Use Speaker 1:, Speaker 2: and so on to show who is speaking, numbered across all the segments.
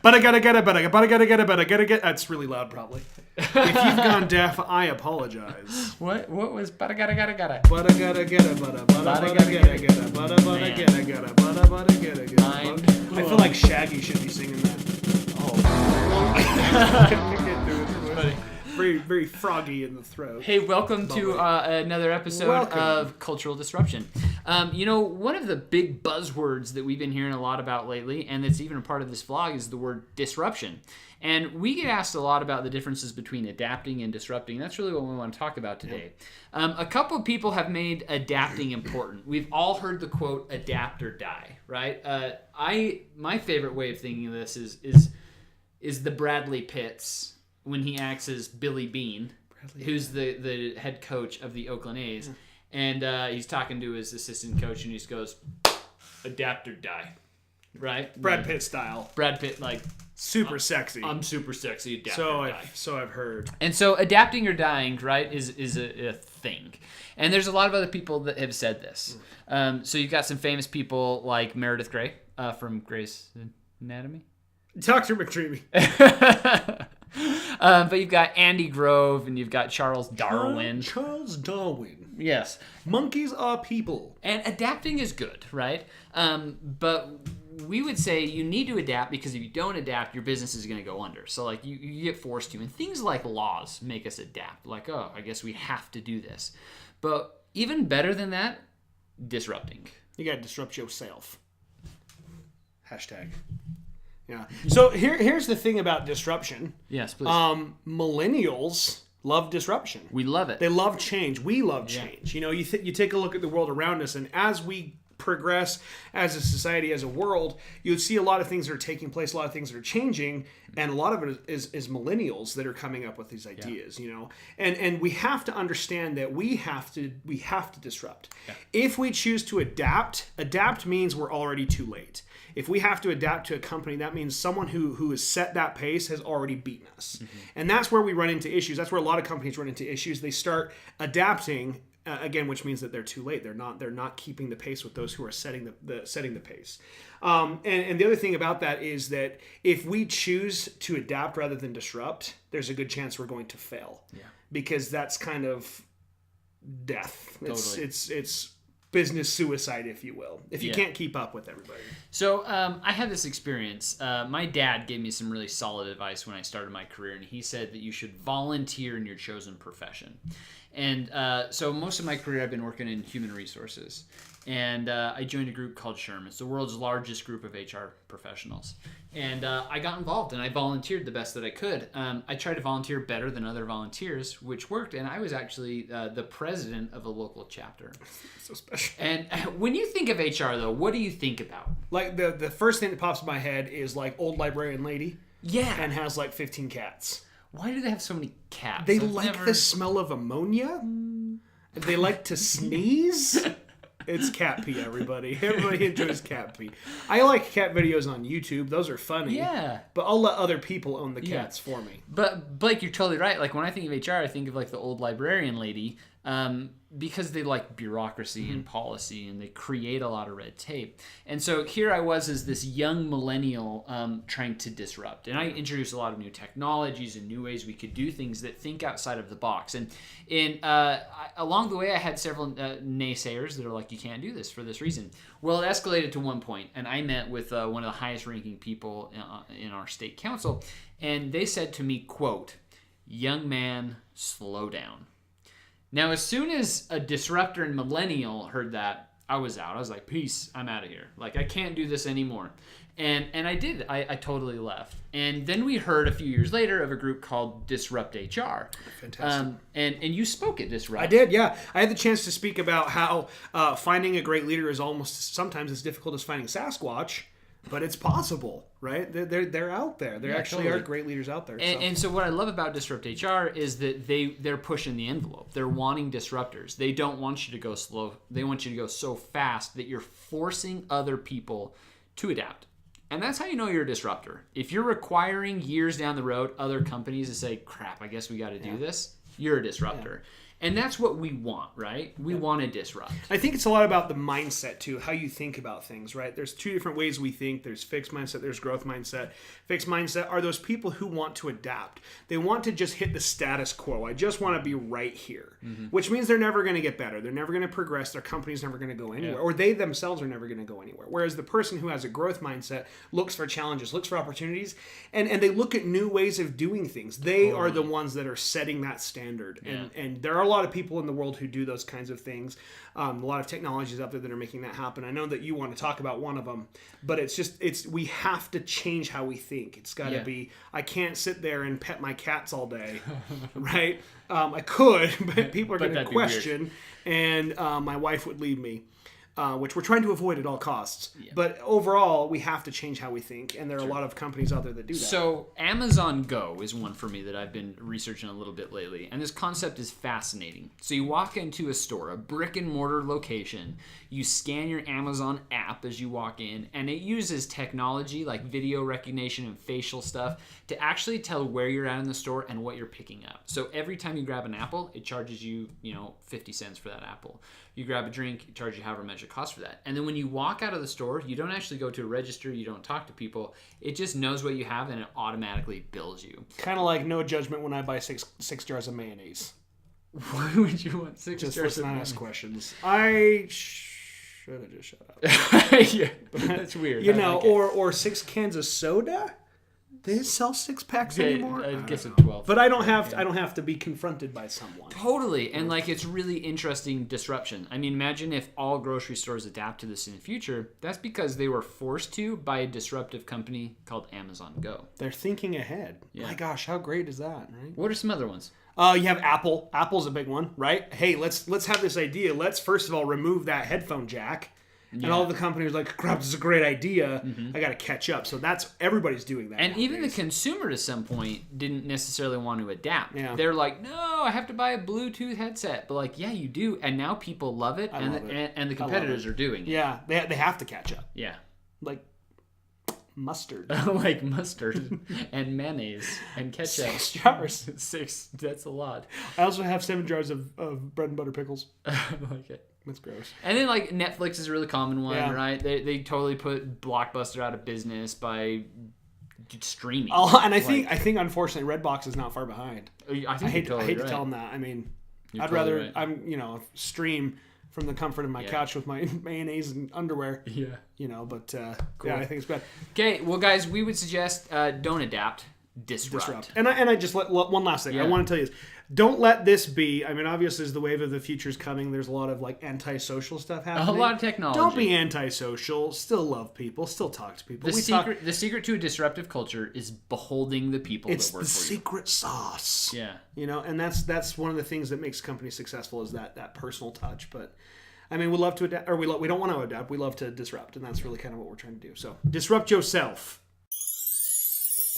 Speaker 1: But I gotta get it, but I gotta get it, but I gotta get. That's really loud, probably. If you've gone deaf, I apologize.
Speaker 2: What was but I gotta
Speaker 1: But I gotta get it, but I gotta get it, but I gotta get it, but I gotta get it. I feel like Shaggy should be singing that. Very, very froggy in the throat.
Speaker 2: Hey, welcome to another episode of Cultural Disruption. One of the big buzzwords that we've been hearing a lot about lately, and that's even a part of this vlog, is the word disruption. And we get asked a lot about the differences between adapting and disrupting. That's really what we want to talk about today. A couple of people have made adapting important. We've all heard the quote, adapt or die, right? My favorite way of thinking of this is the Bradley Pitts when he acts as Billy Bean, who's the head coach of the Oakland A's. And he's talking to his assistant coach, and he just goes, adapt or die, right?
Speaker 1: Brad Pitt style.
Speaker 2: Brad Pitt, like...
Speaker 1: Super sexy.
Speaker 2: I'm super sexy, adapt or die.
Speaker 1: So I've heard.
Speaker 2: And so adapting or dying, right, is a thing. And there's a lot of other people that have said this. So you've got some famous people like Meredith Grey from Grey's Anatomy.
Speaker 1: Dr. McDreamy.
Speaker 2: But you've got Andy Grove, and you've got Charles Darwin.
Speaker 1: Charles Darwin.
Speaker 2: Yes.
Speaker 1: Monkeys are people.
Speaker 2: And adapting is good, right? But we would say you need to adapt, because if you don't adapt, your business is going to go under. So like you get forced to. And things like laws make us adapt. Like, oh, I guess we have to do this. But even better than that, disrupting.
Speaker 1: You got to disrupt yourself. Hashtag. Yeah. So here's the thing about disruption.
Speaker 2: Yes, please.
Speaker 1: Millennials love disruption.
Speaker 2: We love it.
Speaker 1: They love change. We love change. You know, you take a look at the world around us, and as we progress as a society, as a world, you see a lot of things that are taking place, a lot of things that are changing, and a lot of it is millennials that are coming up with these ideas, you know. And we have to understand that we have to disrupt. Yeah. If we choose to adapt means we're already too late. If we have to adapt to a company, that means someone who has set that pace has already beaten us. Mm-hmm. And that's where we run into issues. That's where a lot of companies run into issues. They start adapting again, which means that they're too late. They're not keeping the pace with those who are setting the pace. And the other thing about that is that if we choose to adapt rather than disrupt, there's a good chance we're going to fail. Yeah. Because that's kind of death. Totally. It's business suicide, if you will, if you can't keep up with everybody. So
Speaker 2: I had this experience. My dad gave me some really solid advice when I started my career, and he said that you should volunteer in your chosen profession. And so most of my career I've been working in human resources. And I joined a group called SHRM. It's the world's largest group of HR professionals. And I got involved, and I volunteered the best that I could. I tried to volunteer better than other volunteers, which worked. And I was actually the president of a local chapter.
Speaker 1: So special.
Speaker 2: And when you think of HR, though, what do you think about?
Speaker 1: Like the first thing that pops in my head is like old Librarian Lady.
Speaker 2: Yeah.
Speaker 1: And has like 15 cats.
Speaker 2: Why do they have so many cats?
Speaker 1: They the smell of ammonia. They like to sneeze. It's cat pee, everybody. Everybody enjoys cat pee. I like cat videos on YouTube. Those are funny.
Speaker 2: Yeah.
Speaker 1: But I'll let other people own the cats for me.
Speaker 2: But Blake, you're totally right. Like when I think of HR, I think of like the old librarian lady, because they like bureaucracy and policy, and they create a lot of red tape. And so here I was as this young millennial trying to disrupt. And I introduced a lot of new technologies and new ways we could do things that think outside of the box. And along the way, I had several naysayers that are like, you can't do this for this reason. Well, it escalated to one point, and I met with one of the highest ranking people in our state council, and they said to me, quote, "Young man, slow down." Now, as soon as a disruptor and millennial heard that, I was out. I was like, peace, I'm out of here. Like, I can't do this anymore. And I did. I totally left. And then we heard a few years later of a group called Disrupt HR.
Speaker 1: Fantastic.
Speaker 2: And you spoke at Disrupt.
Speaker 1: I did, yeah. I had the chance to speak about how finding a great leader is almost sometimes as difficult as finding Sasquatch. But it's possible, right? They're out there. There actually are great leaders out there.
Speaker 2: And so what I love about Disrupt HR is that they're pushing the envelope. They're wanting disruptors. They don't want you to go slow. They want you to go so fast that you're forcing other people to adapt. And that's how you know you're a disruptor. If you're requiring years down the road other companies to say, crap, I guess we got to do this, you're a disruptor. And that's what we want, right? We want to disrupt.
Speaker 1: I think it's a lot about the mindset too, how you think about things, right? There's two different ways we think. There's fixed mindset, there's growth mindset. Fixed mindset are those people who want to adapt. They want to just hit the status quo. I just want to be right here, which means they're never going to get better. They're never going to progress. Their company's never going to go anywhere, or they themselves are never going to go anywhere. Whereas the person who has a growth mindset looks for challenges, looks for opportunities, and they look at new ways of doing things. They are the ones that are setting that standard. And there are a lot of people in the world who do those kinds of things. A lot of technologies out there that are making that happen. I know that you want to talk about one of them, but we have to change how we think. It's got to be, I can't sit there and pet my cats all day, right? I could, but people are going to question, and my wife would leave me. Which we're trying to avoid at all costs. Yeah. But overall, we have to change how we think, and there are a lot of companies out there that do that.
Speaker 2: So Amazon Go is one for me that I've been researching a little bit lately, and this concept is fascinating. So you walk into a store, a brick and mortar location, you scan your Amazon app as you walk in, and it uses technology like video recognition and facial stuff to actually tell where you're at in the store and what you're picking up. So every time you grab an apple, it charges you, 50 cents for that apple. You grab a drink, it charges you however much it costs for that. And then when you walk out of the store, you don't actually go to a register, you don't talk to people. It just knows what you have and it automatically bills you.
Speaker 1: Kind of like no judgment when I buy six jars of mayonnaise.
Speaker 2: Why would you want six
Speaker 1: just
Speaker 2: jars of mayonnaise?
Speaker 1: Just ask questions. I should have just shut up.
Speaker 2: Yeah, that's weird.
Speaker 1: Or 6 cans of soda? They sell 6-packs anymore?
Speaker 2: I guess it's 12.
Speaker 1: But I don't have to be confronted by someone.
Speaker 2: Totally. And it's really interesting disruption. I mean, imagine if all grocery stores adapt to this in the future. That's because they were forced to by a disruptive company called Amazon Go.
Speaker 1: They're thinking ahead. Yeah. My gosh, how great is that, right?
Speaker 2: What are some other ones?
Speaker 1: You have Apple. Apple's a big one, right? Hey, let's have this idea. Let's first of all remove that headphone jack. Yeah. And all the companies are like, crap, this is a great idea. I got to catch up. So everybody's doing that.
Speaker 2: And
Speaker 1: nowadays.
Speaker 2: Even the consumer to some point didn't necessarily want to adapt. Yeah. They're like, no, I have to buy a Bluetooth headset. But yeah, you do. And now people love it. And the competitors are doing it.
Speaker 1: Yeah, they have to catch up.
Speaker 2: Yeah.
Speaker 1: Like mustard.
Speaker 2: Like mustard and mayonnaise and ketchup.
Speaker 1: 6 jars.
Speaker 2: 6. That's a lot.
Speaker 1: I also have 7 jars of bread and butter pickles.
Speaker 2: I like it.
Speaker 1: That's gross.
Speaker 2: And then Netflix is a really common one, right? They totally put Blockbuster out of business by streaming.
Speaker 1: And I think unfortunately Redbox is not far behind.
Speaker 2: I hate
Speaker 1: to tell them that. I mean, I'd rather stream from the comfort of my couch with my mayonnaise and underwear. Yeah. But cool. I think it's bad.
Speaker 2: Okay, well guys, we would suggest don't adapt, disrupt.
Speaker 1: And I just one last thing I want to tell you is, don't let this be. I mean, obviously, as the wave of the future is coming, there's a lot of antisocial stuff happening.
Speaker 2: A lot of technology.
Speaker 1: Don't be antisocial. Still love people. Still talk to people.
Speaker 2: The secret to a disruptive culture is beholding the people that work for you.
Speaker 1: It's the secret sauce.
Speaker 2: Yeah.
Speaker 1: And that's one of the things that makes companies successful is that personal touch. But I mean, we love to adapt, or we don't want to adapt. We love to disrupt, and that's really kind of what we're trying to do. So disrupt yourself.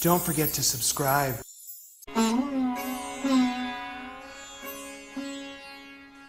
Speaker 1: Don't forget to subscribe.